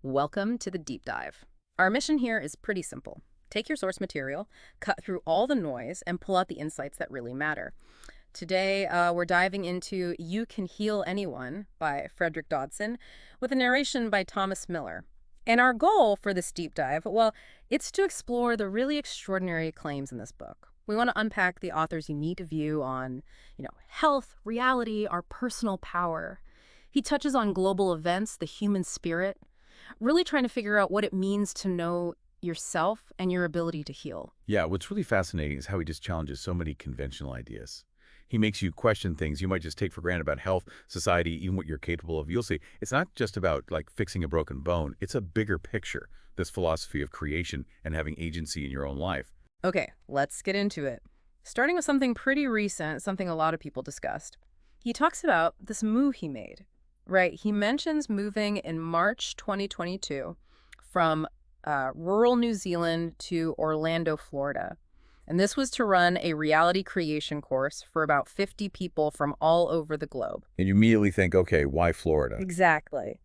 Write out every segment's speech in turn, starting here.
Welcome to the deep dive. Our mission here is pretty simple. Take your source material, cut through all the noise, and pull out the insights that really matter. Today, we're diving into You Can Heal Anyone by Frederick Dodson with a narration by Thomas Miller. And our goal for this deep dive, well, it's to explore the really extraordinary claims in this book. We want to unpack the author's unique view on, health, reality, our personal power. He touches on global events, the human spirit, really trying to figure out what it means to know yourself and your ability to heal. Yeah, what's really fascinating is how he just challenges so many conventional ideas. He makes you question things you might just take for granted about health, society, even what you're capable of. You'll see, it's not just about fixing a broken bone. It's a bigger picture, this philosophy of creation and having agency in your own life. Okay, let's get into it. Starting with something pretty recent, something a lot of people discussed. He talks about this move he made, right? He mentions moving in March 2022 from rural New Zealand to Orlando, Florida. And this was to run a reality creation course for about 50 people from all over the globe. And you immediately think, okay, why Florida? Exactly.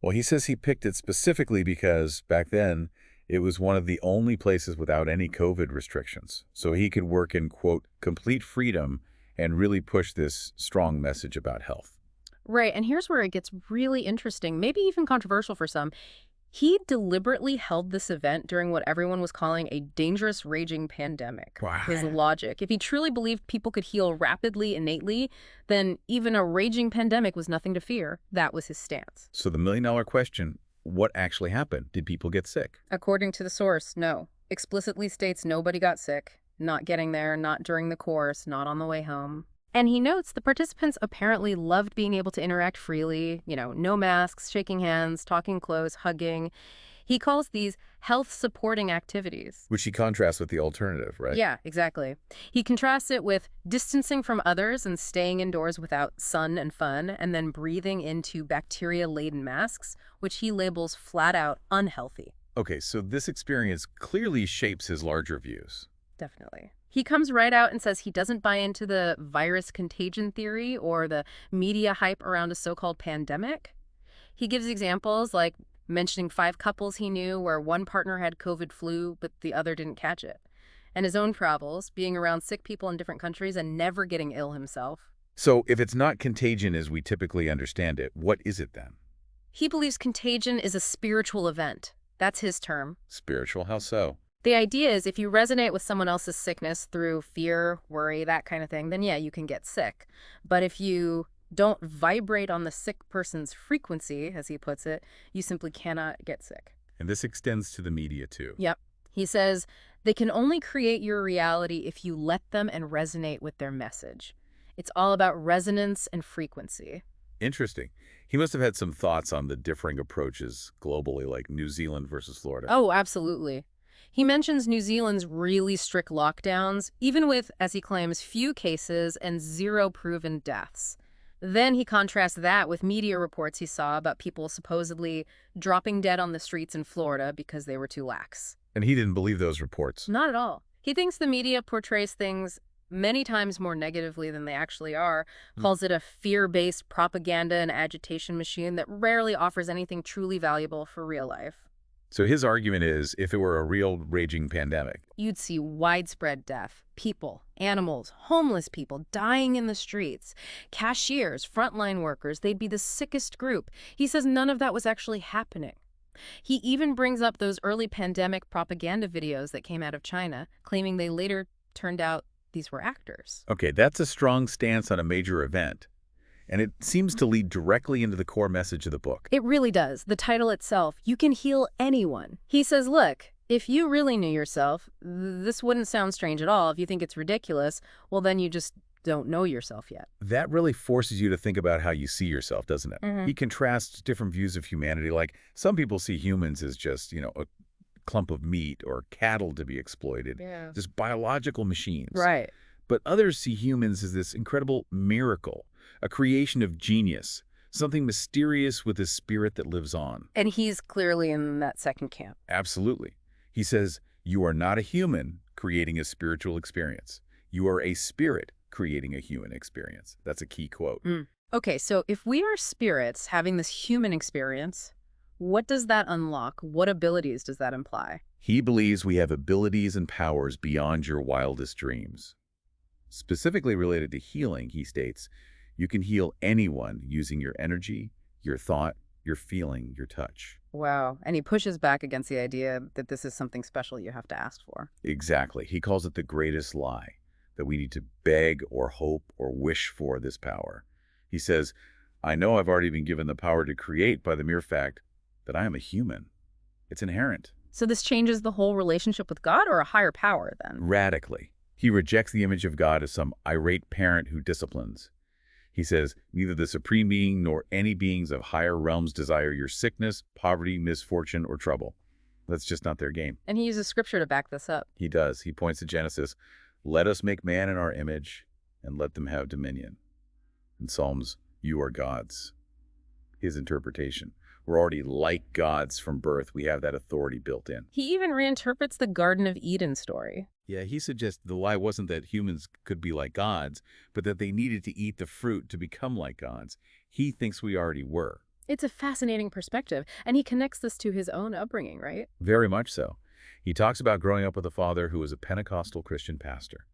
Well, he says he picked it specifically because back then it was one of the only places without any COVID restrictions. So he could work in, quote, complete freedom and really push this strong message about health. Right, and here's where it gets really interesting, maybe even controversial for some. He deliberately held this event during what everyone was calling a dangerous, raging pandemic. Wow. His logic. If he truly believed people could heal rapidly, innately, then even a raging pandemic was nothing to fear. That was his stance. So the million-dollar question, what actually happened? Did people get sick? According to the source, no. Explicitly states nobody got sick. Not getting there, not during the course, not on the way home. And he notes the participants apparently loved being able to interact freely, no masks, shaking hands, talking close, hugging. He calls these health-supporting activities. Which he contrasts with the alternative, right? Yeah, exactly. He contrasts it with distancing from others and staying indoors without sun and fun, and then breathing into bacteria-laden masks, which he labels flat-out unhealthy. Okay, so this experience clearly shapes his larger views. Definitely. He comes right out and says he doesn't buy into the virus contagion theory or the media hype around a so-called pandemic. He gives examples like mentioning 5 couples he knew where one partner had COVID flu, but the other didn't catch it. And his own travels, being around sick people in different countries and never getting ill himself. So if it's not contagion as we typically understand it, what is it then? He believes contagion is a spiritual event. That's his term. Spiritual? How so? The idea is if you resonate with someone else's sickness through fear, worry, that kind of thing, then yeah, you can get sick. But if you don't vibrate on the sick person's frequency, as he puts it, you simply cannot get sick. And this extends to the media too. Yep. He says they can only create your reality if you let them and resonate with their message. It's all about resonance and frequency. Interesting. He must have had some thoughts on the differing approaches globally, like New Zealand versus Florida. Oh, absolutely. He mentions New Zealand's really strict lockdowns, even with, as he claims, few cases and 0 proven deaths. Then he contrasts that with media reports he saw about people supposedly dropping dead on the streets in Florida because they were too lax. And he didn't believe those reports. Not at all. He thinks the media portrays things many times more negatively than they actually are, calls it a fear-based propaganda and agitation machine that rarely offers anything truly valuable for real life. So his argument is, if it were a real raging pandemic, you'd see widespread death, people, animals, homeless people dying in the streets, cashiers, frontline workers, they'd be the sickest group. He says none of that was actually happening. He even brings up those early pandemic propaganda videos that came out of China, claiming they later turned out these were actors. Okay, that's a strong stance on a major event. And it seems to lead directly into the core message of the book. It really does. The title itself, You Can Heal Anyone. He says, look, if you really knew yourself, this wouldn't sound strange at all. If you think it's ridiculous, well, then you just don't know yourself yet. That really forces you to think about how you see yourself, doesn't it? He contrasts different views of humanity. Like some people see humans as just, a clump of meat or cattle to be exploited. Yeah. Just biological machines. Right. But others see humans as this incredible miracle, a creation of genius, something mysterious with a spirit that lives on. And he's clearly in that second camp. Absolutely. He says, you are not a human creating a spiritual experience. You are a spirit creating a human experience. That's a key quote. Okay, so if we are spirits having this human experience, What does that unlock? What abilities does that imply? He believes we have abilities and powers beyond your wildest dreams. Specifically related to healing, he states, you can heal anyone using your energy, your thought, your feeling, your touch. Wow. And he pushes back against the idea that this is something special you have to ask for. Exactly. He calls it the greatest lie, that we need to beg or hope or wish for this power. He says, I know I've already been given the power to create by the mere fact that I am a human. It's inherent. So this changes the whole relationship with God or a higher power then? Radically. He rejects the image of God as some irate parent who disciplines. He says, neither the supreme being nor any beings of higher realms desire your sickness, poverty, misfortune, or trouble. That's just not their game. And he uses scripture to back this up. He does. He points to Genesis, let us make man in our image and let them have dominion. In Psalms, you are gods. His interpretation. We're already like gods from birth. We have that authority built in. He even reinterprets the Garden of Eden story. Yeah, he suggests the lie wasn't that humans could be like gods, but that they needed to eat the fruit to become like gods. He thinks we already were. It's a fascinating perspective, and he connects this to his own upbringing, right? Very much so. He talks about growing up with a father who was a Pentecostal Christian pastor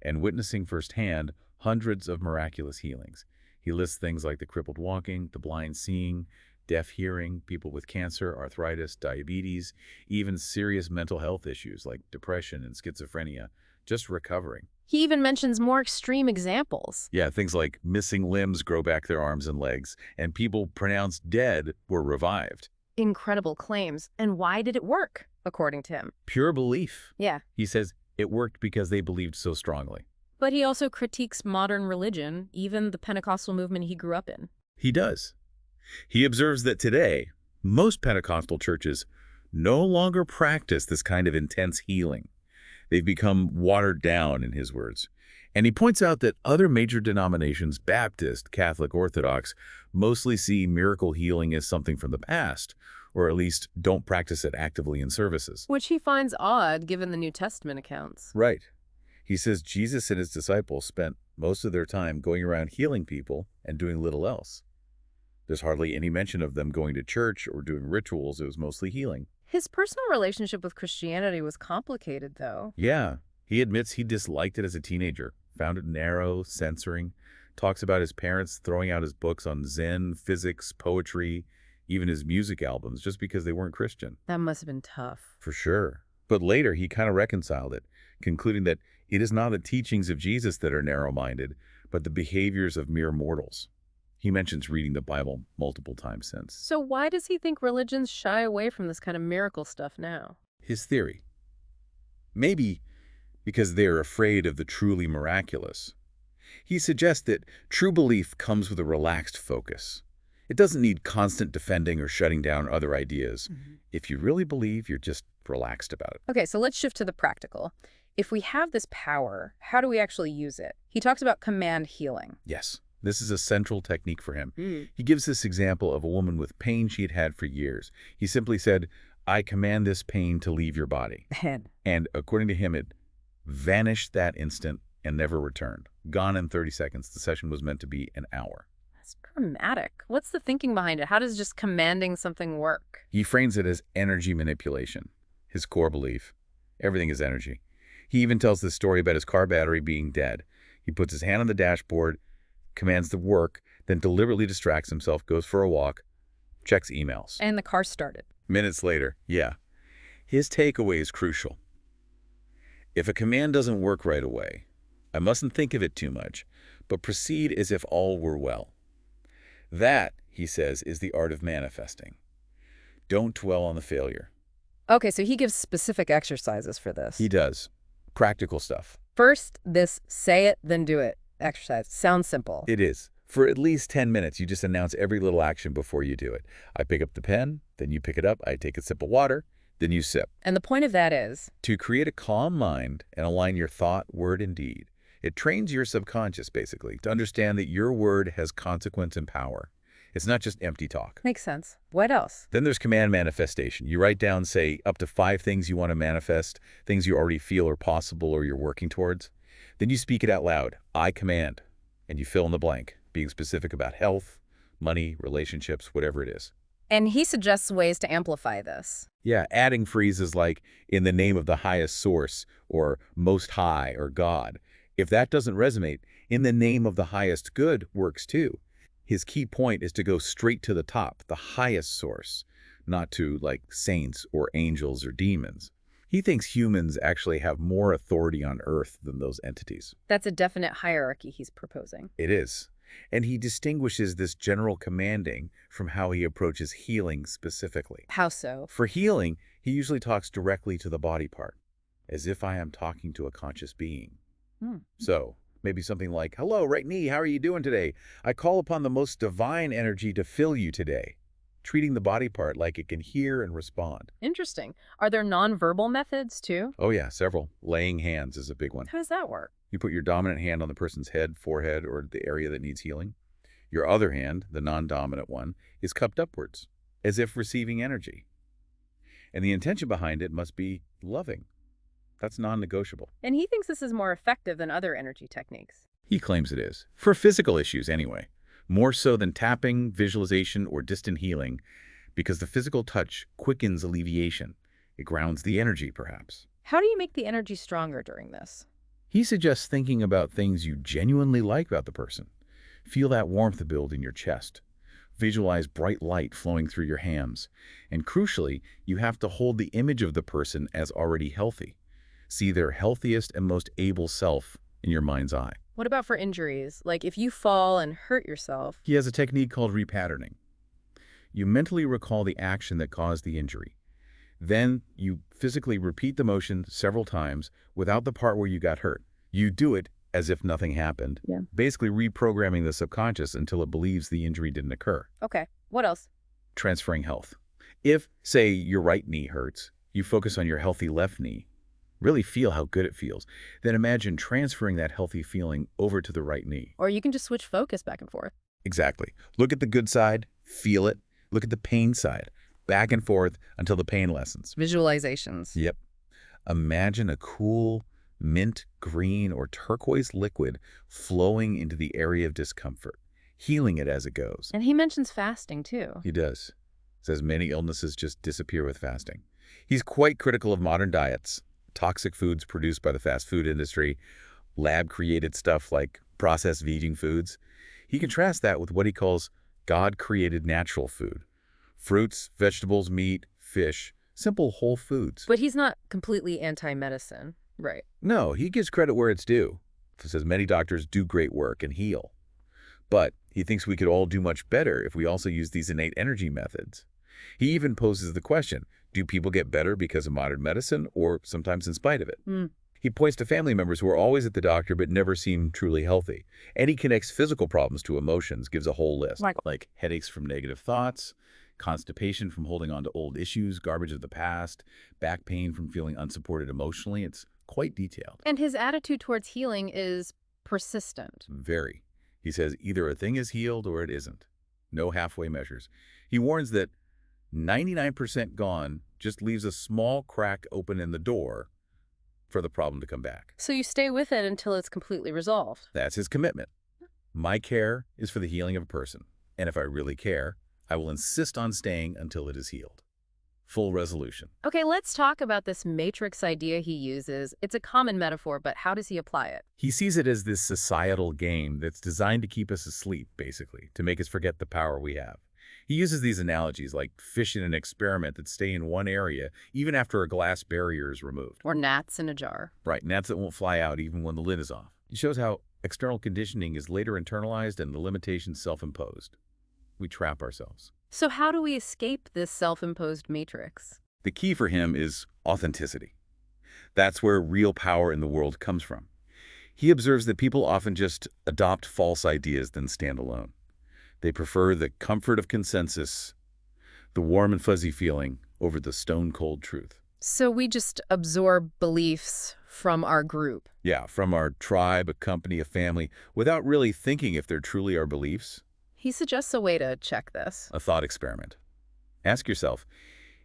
and witnessing firsthand hundreds of miraculous healings. He lists things like the crippled walking, the blind seeing, deaf hearing, people with cancer, arthritis, diabetes, even serious mental health issues like depression and schizophrenia, just recovering. He even mentions more extreme examples. Yeah, things like missing limbs grow back their arms and legs, and people pronounced dead were revived. Incredible claims. And why did it work, according to him? Pure belief. Yeah. He says it worked because they believed so strongly. But he also critiques modern religion, even the Pentecostal movement he grew up in. He does. He observes that today, most Pentecostal churches no longer practice this kind of intense healing. They've become watered down, in his words. And he points out that other major denominations, Baptist, Catholic, Orthodox, mostly see miracle healing as something from the past, or at least don't practice it actively in services. Which he finds odd, given the New Testament accounts. Right. He says Jesus and his disciples spent most of their time going around healing people and doing little else. There's hardly any mention of them going to church or doing rituals. It was mostly healing. His personal relationship with Christianity was complicated, though. Yeah, he admits he disliked it as a teenager, found it narrow, censoring, talks about his parents throwing out his books on Zen, physics, poetry, even his music albums, just because they weren't Christian. That must have been tough. For sure. But later, he kind of reconciled it, concluding that it is not the teachings of Jesus that are narrow-minded, but the behaviors of mere mortals. He mentions reading the Bible multiple times since. So why does he think religions shy away from this kind of miracle stuff now? His theory. Maybe because they're afraid of the truly miraculous. He suggests that true belief comes with a relaxed focus. It doesn't need constant defending or shutting down other ideas. If you really believe, you're just relaxed about it. Okay, so let's shift to the practical. If we have this power, how do we actually use it? He talks about command healing. Yes. This is a central technique for him. He gives this example of a woman with pain she had had for years. He simply said, I command this pain to leave your body. And according to him, it vanished that instant and never returned. Gone in 30 seconds. The session was meant to be an hour. That's dramatic. What's the thinking behind it? How does just commanding something work? He frames it as energy manipulation, his core belief. Everything is energy. He even tells this story about his car battery being dead. He puts his hand on the dashboard, commands the work, then deliberately distracts himself, goes for a walk, checks emails. And the car started. Minutes later, yeah. His takeaway is crucial. If a command doesn't work right away, I mustn't think of it too much, but proceed as if all were well. That, he says, is the art of manifesting. Don't dwell on the failure. Okay, so he gives specific exercises for this. He does. Practical stuff. First, this say it, then do it exercise. Sounds simple. It is. For at least 10 minutes, you just announce every little action before you do it. I pick up the pen, then you pick it up, I take a sip of water, then you sip. And the point of that is? To create a calm mind and align your thought, word, and deed. It trains your subconscious, basically, to understand that your word has consequence and power. It's not just empty talk. Makes sense. What else? Then there's command manifestation. You write down, say, up to 5 things you want to manifest, things you already feel are possible or you're working towards. Then you speak it out loud. I command. And you fill in the blank, being specific about health, money, relationships, whatever it is. And he suggests ways to amplify this. Yeah, adding phrases like, in the name of the highest source, or most high, or God. If that doesn't resonate, in the name of the highest good works too. His key point is to go straight to the top, the highest source, not to, like, saints or angels or demons. He thinks humans actually have more authority on Earth than those entities. That's a definite hierarchy he's proposing. It is. And he distinguishes this general commanding from how he approaches healing specifically. How so? For healing, he usually talks directly to the body part, as if I am talking to a conscious being. So, maybe something like, hello, right knee, how are you doing today? I call upon the most divine energy to fill you today, treating the body part like it can hear and respond. Interesting. Are there nonverbal methods, too? Oh yeah, several. Laying hands is a big one. How does that work? You put your dominant hand on the person's head, forehead, or the area that needs healing. Your other hand, the non-dominant one, is cupped upwards, as if receiving energy. And the intention behind it must be loving. That's non-negotiable. And he thinks this is more effective than other energy techniques. He claims it is. For physical issues, anyway. More so than tapping, visualization, or distant healing, because the physical touch quickens alleviation. It grounds the energy, perhaps. How do you make the energy stronger during this? He suggests thinking about things you genuinely like about the person. Feel that warmth build in your chest. Visualize bright light flowing through your hands. And crucially, you have to hold the image of the person as already healthy. See their healthiest and most able self in your mind's eye. What about for injuries? Like if you fall and hurt yourself? He has a technique called repatterning. You mentally recall the action that caused the injury. Then you physically repeat the motion several times without the part where you got hurt. You do it as if nothing happened, basically reprogramming the subconscious until it believes the injury didn't occur. Okay, what else? Transferring health. If, say, your right knee hurts, you focus on your healthy left knee. Really feel how good it feels. Then imagine transferring that healthy feeling over to the right knee. Or you can just switch focus back and forth. Exactly. Look at the good side, feel it. Look at the pain side, back and forth until the pain lessens. Visualizations. Yep. Imagine a cool mint, green, or turquoise liquid flowing into the area of discomfort, healing it as it goes. And he mentions fasting, too. He does. Says many illnesses just disappear with fasting. He's quite critical of modern diets, toxic foods produced by the fast food industry, lab-created stuff like processed vegan foods. He contrasts that with what he calls God-created natural food. Fruits, vegetables, meat, fish, simple whole foods. But he's not completely anti-medicine, right? No, he gives credit where it's due. He says many doctors do great work and heal. But he thinks we could all do much better if we also use these innate energy methods. He even poses the question, do people get better because of modern medicine or sometimes in spite of it? He points to family members who are always at the doctor but never seem truly healthy. And he connects physical problems to emotions, gives a whole list. Like headaches from negative thoughts, constipation from holding on to old issues, garbage of the past, back pain from feeling unsupported emotionally. It's quite detailed. And his attitude towards healing is persistent. Very. He says either a thing is healed or it isn't. No halfway measures. He warns that 99% gone just leaves a small crack open in the door for the problem to come back. So you stay with it until it's completely resolved. That's his commitment. My care is for the healing of a person. And if I really care, I will insist on staying until it is healed. Full resolution. Okay, let's talk about this matrix idea he uses. It's a common metaphor, but how does he apply it? He sees it as this societal game that's designed to keep us asleep, basically, to make us forget the power we have. He uses these analogies like fish in an experiment that stay in one area even after a glass barrier is removed. Or gnats in a jar. Right, gnats that won't fly out even when the lid is off. He shows how external conditioning is later internalized and the limitations self-imposed. We trap ourselves. So how do we escape this self-imposed matrix? The key for him is authenticity. That's where real power in the world comes from. He observes that people often just adopt false ideas than stand alone. They prefer the comfort of consensus, the warm and fuzzy feeling, over the stone-cold truth. So we just absorb beliefs from our group. Yeah, from our tribe, a company, a family, without really thinking if they're truly our beliefs. He suggests a way to check this. A thought experiment. Ask yourself,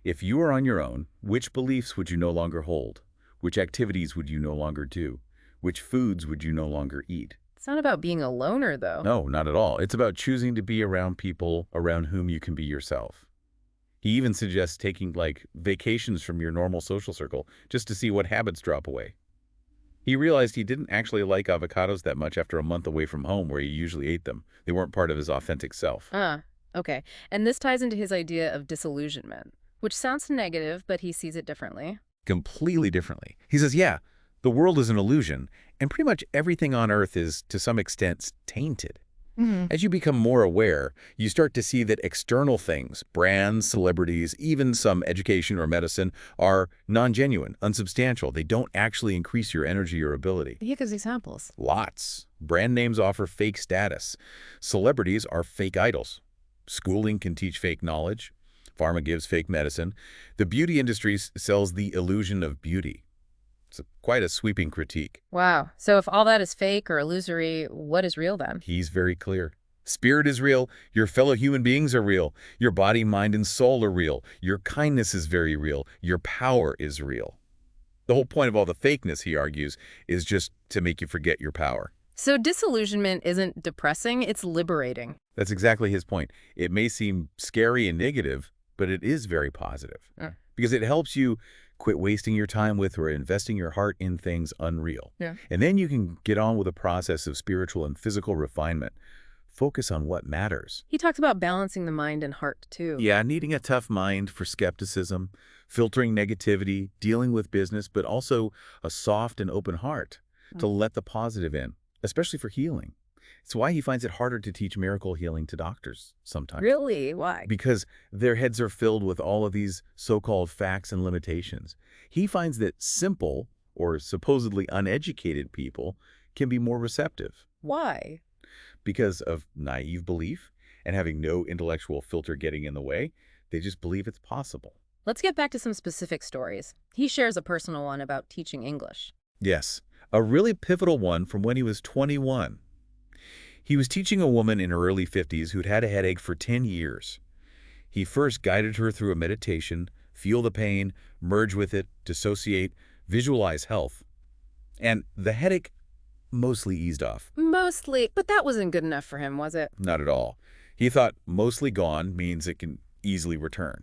if you were on your own, which beliefs would you no longer hold? Which activities would you no longer do? Which foods would you no longer eat? It's not about being a loner, though. No, not at all. It's about choosing to be around people around whom you can be yourself. He even suggests taking, like, vacations from your normal social circle just to see what habits drop away. He realized he didn't actually like avocados that much after a month away from home where he usually ate them. They weren't part of his authentic self. Ah, okay. And this ties into his idea of disillusionment, which sounds negative, but he sees it differently. Completely differently. He says, yeah, the world is an illusion, and pretty much everything on Earth is, to some extent, tainted. Hmm. As you become more aware, you start to see that external things, brands, celebrities, even some education or medicine, are non-genuine, unsubstantial. They don't actually increase your energy or ability. He gives examples. Lots. Brand names offer fake status. Celebrities are fake idols. Schooling can teach fake knowledge. Pharma gives fake medicine. The beauty industry sells the illusion of beauty. It's quite a sweeping critique. Wow. So if all that is fake or illusory, what is real then? He's very clear. Spirit is real. Your fellow human beings are real. Your body, mind, and soul are real. Your kindness is very real. Your power is real. The whole point of all the fakeness, he argues, is just to make you forget your power. So disillusionment isn't depressing, it's liberating. That's exactly his point. It may seem scary and negative, but it is very positive. Yeah. Because it helps you quit wasting your time with or investing your heart in things unreal. Yeah. And then you can get on with a process of spiritual and physical refinement. Focus on what matters. He talks about balancing the mind and heart, too. Yeah, needing a tough mind for skepticism, filtering negativity, dealing with business, but also a soft and open heart to let the positive in, especially for healing. It's why he finds it harder to teach miracle healing to doctors sometimes. Really? Why? Because their heads are filled with all of these so-called facts and limitations. He finds that simple or supposedly uneducated people can be more receptive Why? because of naive belief and having no intellectual filter getting in the way. They just believe it's possible. Let's get back to some specific stories. He shares a personal one about teaching English. Yes, a really pivotal one from when he was 21. He was teaching a woman in her early 50s who'd had a headache for 10 years. He first guided her through a meditation, feel the pain, merge with it, dissociate, visualize health. And the headache mostly eased off. Mostly, but that wasn't good enough for him, was it? Not at all. He thought mostly gone means it can easily return.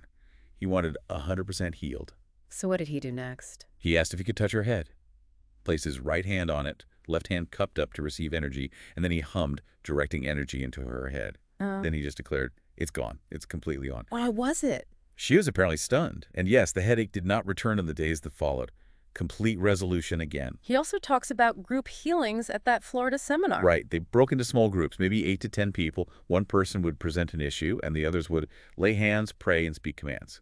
He wanted 100% healed. So what did he do next? He asked if he could touch her head, placed his right hand on it, left hand cupped up to receive energy, and then he hummed, directing energy into her head. Then he just declared, it's gone. It's completely gone. Why was it? She was apparently stunned. And yes, the headache did not return in the days that followed. Complete resolution again. He also talks about group healings at that Florida seminar. Right. They broke into small groups, maybe 8 to 10 people. One person would present an issue, and the others would lay hands, pray, and speak commands.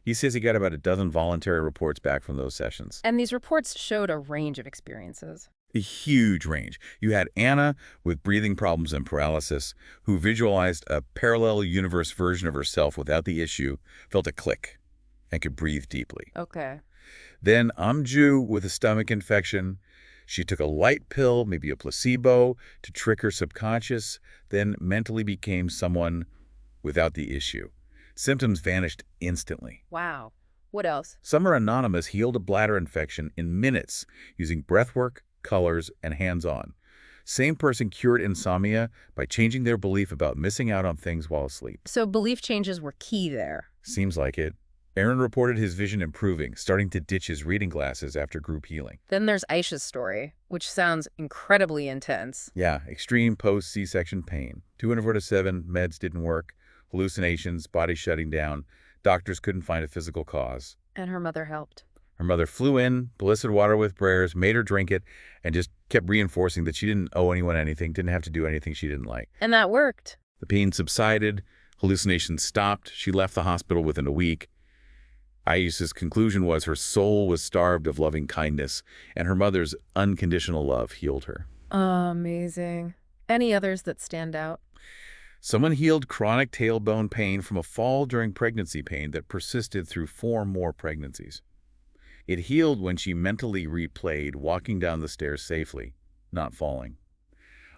He says he got about a dozen voluntary reports back from those sessions. And these reports showed a range of experiences. A huge range. You had Anna with breathing problems and paralysis, who visualized a parallel universe version of herself without the issue, felt a click, and could breathe deeply. Okay. Then Amju with a stomach infection. She took a light pill, maybe a placebo, to trick her subconscious, then mentally became someone without the issue. Symptoms vanished instantly. Wow. What else? Summer Anonymous healed a bladder infection in minutes using breathwork, colors, and hands-on. Same person cured insomnia by changing their belief about missing out on things while asleep. So belief changes were key there. Seems like it. Aaron reported his vision improving, starting to ditch his reading glasses after group healing. Then there's Aisha's story, which sounds incredibly intense. Yeah, extreme post-C-section pain. 247 meds didn't work. Hallucinations, body shutting down. Doctors couldn't find a physical cause. And her mother helped. Her mother flew in, ballisted water with prayers, made her drink it, and just kept reinforcing that she didn't owe anyone anything, didn't have to do anything she didn't like. And that worked. The pain subsided, hallucinations stopped, she left the hospital within a week. Aisha's conclusion was her soul was starved of loving kindness, and her mother's unconditional love healed her. Amazing. Any others that stand out? Someone healed chronic tailbone pain from a fall during pregnancy pain that persisted through 4 more pregnancies. It healed when she mentally replayed walking down the stairs safely, not falling.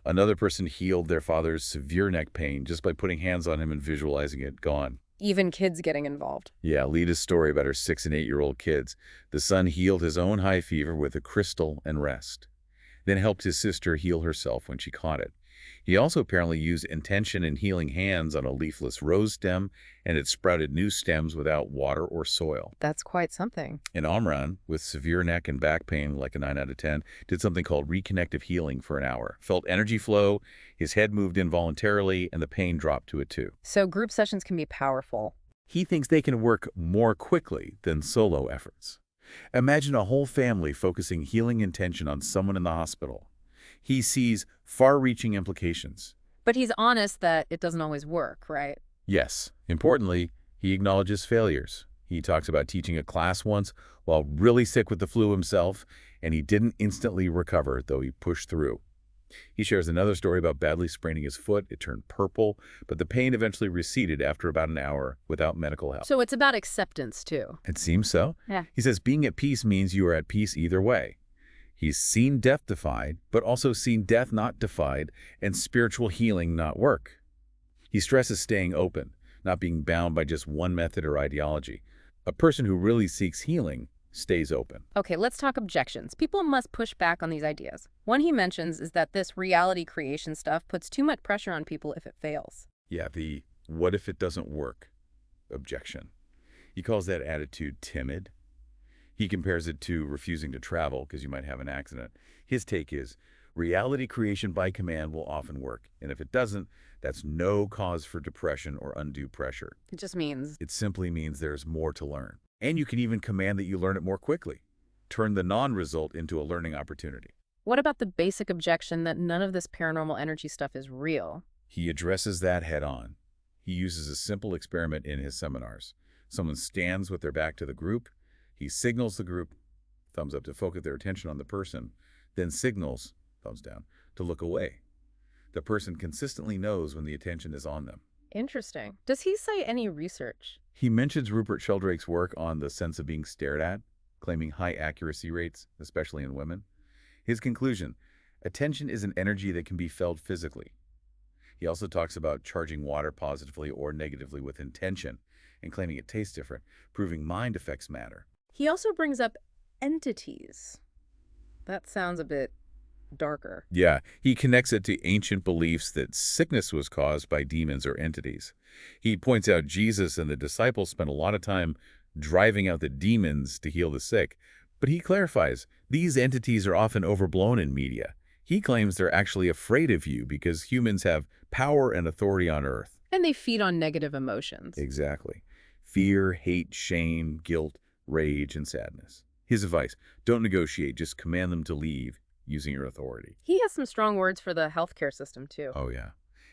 Another person healed their father's severe neck pain just by putting hands on him and visualizing it gone. Even kids getting involved. Yeah, Lita's story about her 6- and 8-year-old kids. The son healed his own high fever with a crystal and rest, then helped his sister heal herself when she caught it. He also apparently used intention and healing hands on a leafless rose stem, and it sprouted new stems without water or soil. That's quite something. And Omran, with severe neck and back pain, like a 9 out of 10, did something called reconnective healing for an hour. Felt energy flow, his head moved involuntarily, and the pain dropped to a 2. So group sessions can be powerful. He thinks they can work more quickly than solo efforts. Imagine a whole family focusing healing intention on someone in the hospital. He sees far-reaching implications. But he's honest that it doesn't always work, right? Yes. Importantly, he acknowledges failures. He talks about teaching a class once while really sick with the flu himself, and he didn't instantly recover, though he pushed through. He shares another story about badly spraining his foot. It turned purple, but the pain eventually receded after about an hour without medical help. So it's about acceptance, too. It seems so. Yeah. He says being at peace means you are at peace either way. He's seen death defied, but also seen death not defied and spiritual healing not work. He stresses staying open, not being bound by just one method or ideology. A person who really seeks healing stays open. Okay, let's talk objections. People must push back on these ideas. One he mentions is that this reality creation stuff puts too much pressure on people if it fails. Yeah, the what if it doesn't work objection. He calls that attitude timid. He compares it to refusing to travel because you might have an accident. His take is reality creation by command will often work, and if it doesn't, that's no cause for depression or undue pressure. It just means It simply means there's more to learn. And you can even command that you learn it more quickly. Turn the non-result into a learning opportunity. what about the basic objection that none of this paranormal energy stuff is real? He addresses that head on. He uses a simple experiment in his seminars. Someone stands with their back to the group. He signals the group, thumbs up to focus their attention on the person, then signals, thumbs down, to look away. The person consistently knows when the attention is on them. Interesting. Does he cite any research? He mentions Rupert Sheldrake's work on the sense of being stared at, claiming high accuracy rates, especially in women. His conclusion, attention is an energy that can be felt physically. He also talks about charging water positively or negatively with intention and claiming it tastes different, proving mind affects matter. He also brings up entities. That sounds a bit darker. Yeah, he connects it to ancient beliefs that sickness was caused by demons or entities. He points out Jesus and the disciples spent a lot of time driving out the demons to heal the sick, but he clarifies these entities are often overblown in media. He claims they're actually afraid of you because humans have power and authority on earth. And they feed on negative emotions. Exactly. Fear, hate, shame, guilt, rage, and sadness. His advice, don't negotiate, just command them to leave using your authority. He has some strong words for the healthcare system, too. Oh, yeah.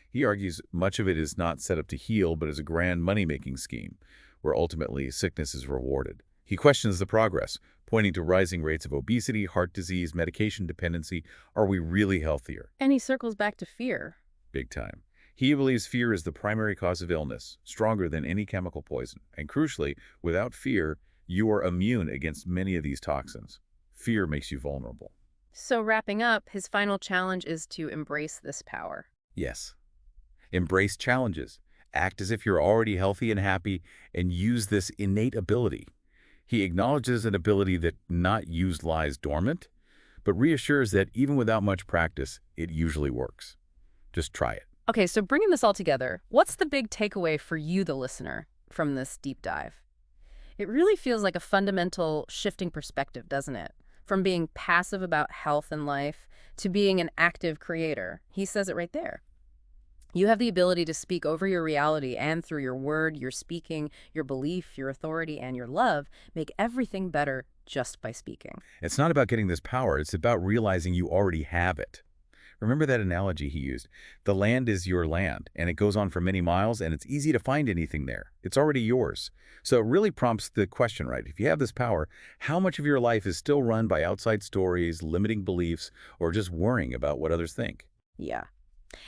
He argues much of it is not set up to heal, but as a grand money-making scheme, where ultimately sickness is rewarded. He questions the progress, pointing to rising rates of obesity, heart disease, medication dependency. Are we really healthier? And he circles back to fear. Big time. He believes fear is the primary cause of illness, stronger than any chemical poison. And crucially, without fear, you are immune against many of these toxins. Fear makes you vulnerable. So wrapping up, his final challenge is to embrace this power. Yes. Embrace challenges. Act as if you're already healthy and happy, and use this innate ability. He acknowledges an ability that not used lies dormant, but reassures that even without much practice, it usually works. Just try it. Okay, so bringing this all together, what's the big takeaway for you, the listener, from this deep dive? It really feels like a fundamental shifting perspective, doesn't it? From being passive about health and life to being an active creator. He says it right there. You have the ability to speak over your reality, and through your word, your speaking, your belief, your authority, and your love, make everything better just by speaking. It's not about getting this power. It's about realizing you already have it. Remember that analogy he used? The land is your land, and it goes on for many miles, and it's easy to find anything there. It's already yours. So it really prompts the question, right? If you have this power, how much of your life is still run by outside stories, limiting beliefs, or just worrying about what others think? Yeah.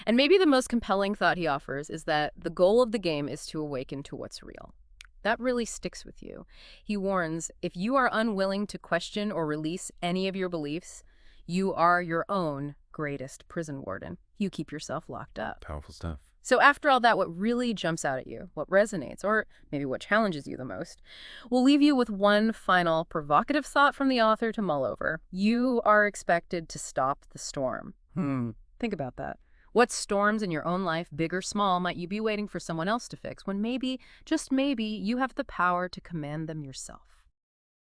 And maybe the most compelling thought he offers is that the goal of the game is to awaken to what's real. That really sticks with you. He warns, if you are unwilling to question or release any of your beliefs, you are your own greatest prison warden. You keep yourself locked up. Powerful stuff. So after all that, what really jumps out at you, what resonates, or maybe what challenges you the most, we'll leave you with one final provocative thought from the author to mull over. You are expected to stop the storm. Think about that. What storms in your own life, big or small, might you be waiting for someone else to fix when maybe, just maybe, you have the power to command them yourself?